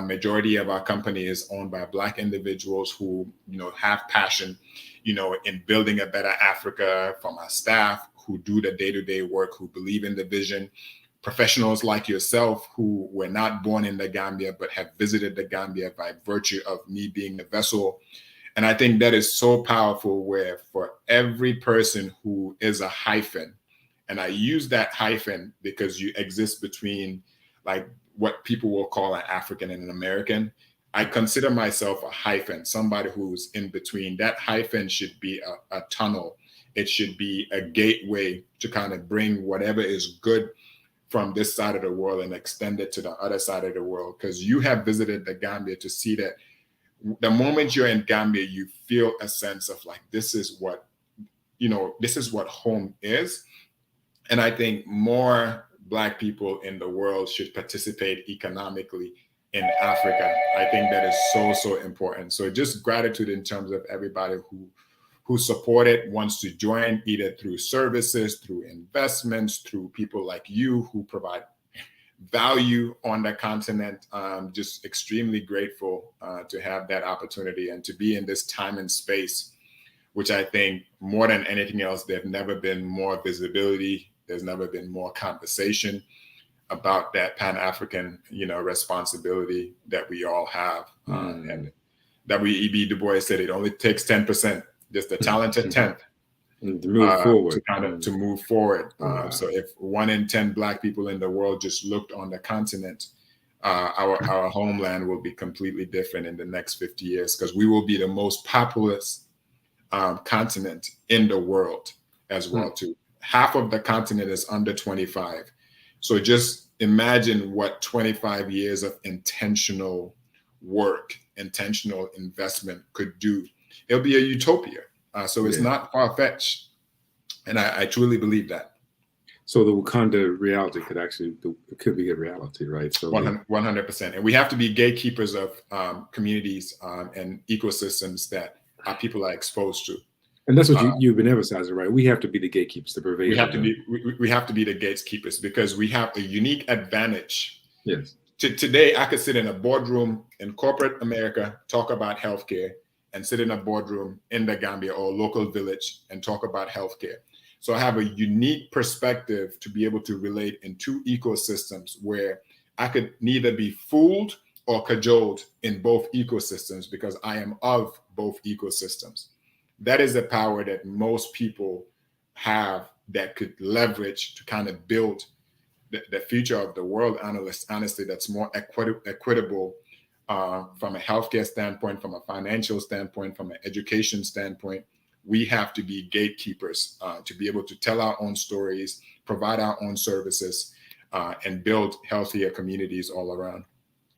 Majority of our company is owned by Black individuals who, have passion, in building a better Africa, from our staff who do the day-to-day work, who believe in the vision, professionals like yourself who were not born in the Gambia, but have visited the Gambia by virtue of me being the vessel. And I think that is so powerful, where for every person who is a hyphen, and I use that hyphen because you exist between like what people will call an African and an American. I consider myself a hyphen, somebody who's in between. That hyphen should be a tunnel. It should be a gateway to kind of bring whatever is good from this side of the world and extend it to the other side of the world. Because you have visited the Gambia to see that the moment you're in Gambia, you feel a sense of like, this is what home is. And I think more Black people in the world should participate economically in Africa. I think that is so important. So just gratitude in terms of everybody who supported, wants to join, either through services, through investments, through people like you who provide value on the continent. Just extremely grateful to have that opportunity and to be in this time and space, which I think more than anything else, there's never been more visibility. There's never been more conversation about that Pan-African, responsibility that we all have. And W.E.B. Du Bois said it only takes 10%, just a talented 10th, to move forward. To move forward. So if 1 in 10 Black people in the world just looked on the continent, our homeland will be completely different in the next 50 years, because we will be the most populous continent in the world as well too. Half of the continent is under 25. So just imagine what 25 years of intentional work, intentional investment could do. It'll be a utopia. So it's not far-fetched. And I truly believe that. So the Wakanda reality could be a reality, right? So 100%. And we have to be gatekeepers of communities and ecosystems that our people are exposed to. And that's what you've been emphasizing, right? We have to be the gatekeepers, the purveyors. We have to be the gatekeepers, because we have a unique advantage. Yes. Today, I could sit in a boardroom in corporate America, talk about healthcare, and sit in a boardroom in the Gambia or local village and talk about healthcare. So I have a unique perspective to be able to relate in two ecosystems where I could neither be fooled or cajoled in both ecosystems, because I am of both ecosystems. That is the power that most people have that could leverage to kind of build the future of the world. Honestly, that's more equitable from a healthcare standpoint, from a financial standpoint, from an education standpoint. We have to be gatekeepers to be able to tell our own stories, provide our own services, and build healthier communities all around.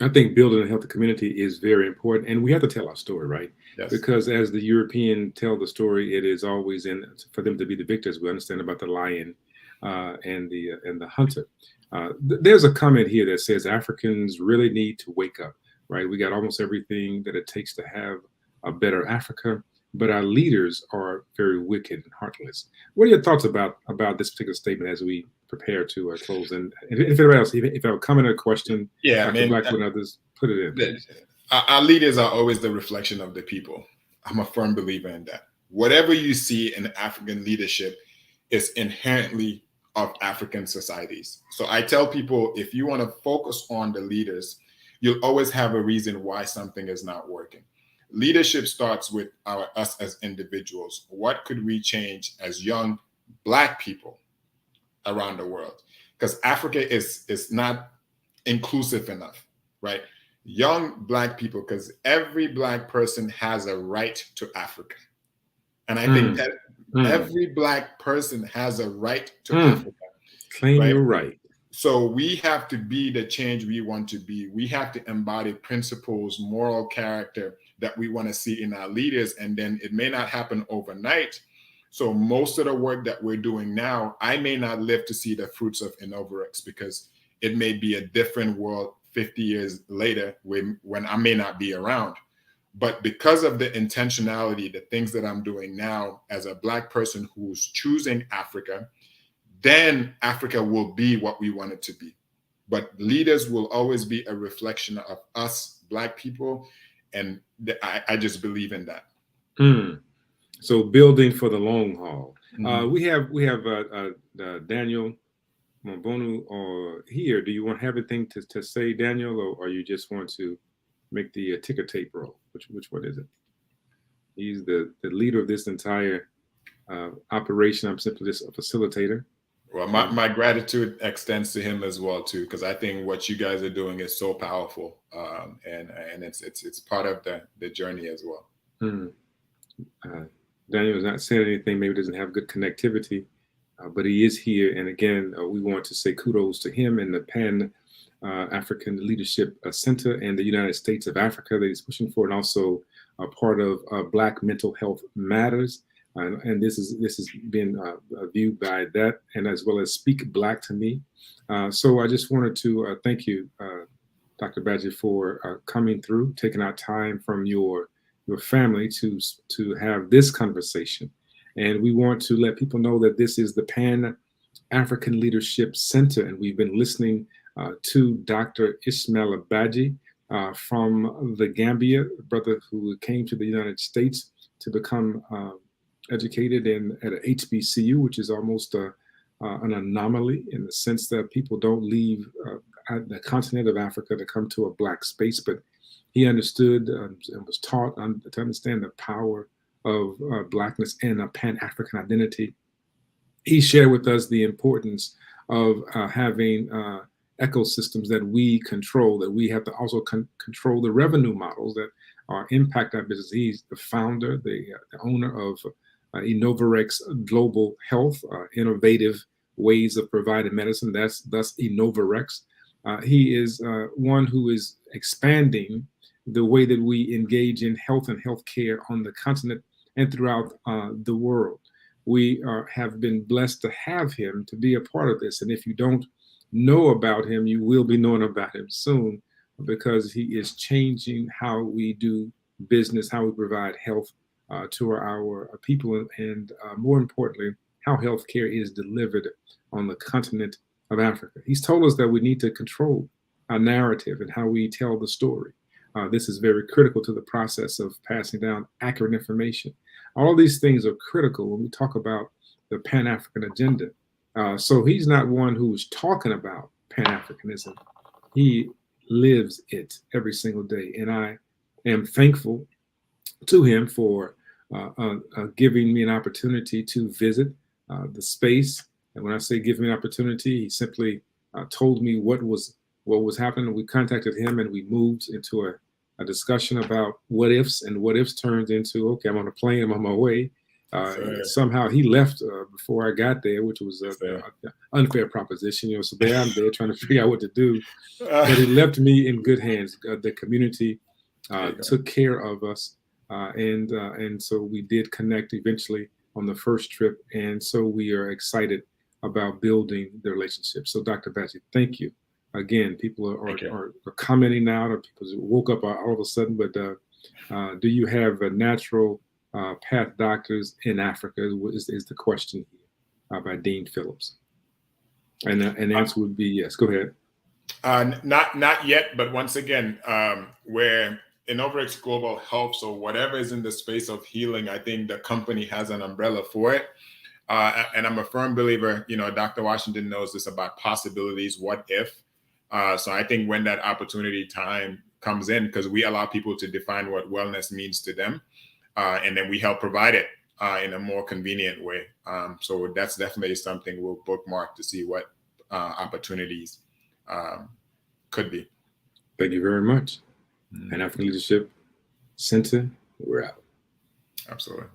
I think building a healthy community is very important, and we have to tell our story, right? Yes. Because as the European tell the story, it is always for them to be the victors. We understand about the lion and the hunter. There's a comment here that says Africans really need to wake up, right? We got almost everything that it takes to have a better Africa, but our leaders are very wicked and heartless. What are your thoughts about this particular statement as we prepare to close? And if anybody else, if I have a comment or a question, Dr. Blackwood and others, put it in. Our leaders are always the reflection of the people. I'm a firm believer in that. Whatever you see in African leadership is inherently of African societies. So I tell people, if you want to focus on the leaders, you'll always have a reason why something is not working. Leadership starts with us as individuals. What could we change as young Black people around the world? Because Africa is not inclusive enough, right? Young Black people, because every Black person has a right to Africa. And I think that every Black person has a right to Africa. Claim right? your right. So we have to be the change we want to be. We have to embody principles, moral character that we want to see in our leaders. And then it may not happen overnight. So most of the work that we're doing now, I may not live to see the fruits of Innovarex, because it may be a different world 50 years later when I may not be around. But because of the intentionality, the things that I'm doing now as a Black person who's choosing Africa, then Africa will be what we want it to be. But leaders will always be a reflection of us Black people. And I just believe in that. So building for the long haul. We have Daniel Mabonu here. Do you want to have anything to say, Daniel, or you just want to make the ticker tape roll? Which one is it? He's the leader of this entire operation. I'm simply just a facilitator. Well, my gratitude extends to him as well too, because I think what you guys are doing is so powerful, and it's part of the journey as well. Daniel is not saying anything. Maybe doesn't have good connectivity, but he is here. And again, we want to say kudos to him and the Pan African Leadership Center and the United States of Africa that he's pushing for, and also a part of Black Mental Health Matters. And this has been viewed by that, and as well as Speak Black to Me. So I just wanted to thank you, Dr. Badgett, for coming through, taking out time from your family to have this conversation. And we want to let people know that this is the Pan African Leadership Center, and we've been listening to Dr. Ismail Badji from the Gambia, a brother who came to the United States to become educated at a HBCU, which is almost an anomaly in the sense that people don't leave the continent of Africa to come to a Black space. But he understood and was taught to understand the power of Blackness and a Pan-African identity. He shared with us the importance of having ecosystems that we control, that we have to also control the revenue models that impact our business. He's the founder, the owner of Innovarex Global Health, innovative ways of providing medicine. Thus Innovarex. He is one who is expanding the way that we engage in health and healthcare on the continent and throughout the world. We have been blessed to have him to be a part of this. And if you don't know about him, you will be knowing about him soon, because he is changing how we do business, how we provide health to our people, and more importantly, how healthcare is delivered on the continent of Africa. He's told us that we need to control our narrative and how we tell the story. This is very critical to the process of passing down accurate information. All these things are critical when we talk about the Pan-African agenda. So he's not one who's talking about Pan-Africanism. He lives it every single day. And I am thankful to him for giving me an opportunity to visit the space. And when I say give me an opportunity, he simply told me what was happening. We contacted him and we moved into a discussion about what ifs, and what ifs turned into, okay, I'm on a plane, I'm on my way. Somehow he left before I got there, which was an unfair proposition. So there I'm there trying to figure out what to do. But he left me in good hands. The community took care of us. And so we did connect eventually on the first trip. And so we are excited about building the relationship. So Dr. Badgett, thank you. Again, people are commenting now, or people woke up all of a sudden, but do you have a natural path doctors in Africa is the question here by Dean Phillips. And the answer would be yes. Go ahead. Not yet, but once again, where Innovarex Global Health, so whatever is in the space of healing, I think the company has an umbrella for it. And I'm a firm believer, Dr. Washington knows this about possibilities, what if. So I think when that opportunity time comes in, because we allow people to define what wellness means to them, and then we help provide it in a more convenient way. So that's definitely something we'll bookmark to see what opportunities could be. Thank you very much. Pan African Leadership Center, we're out. Absolutely.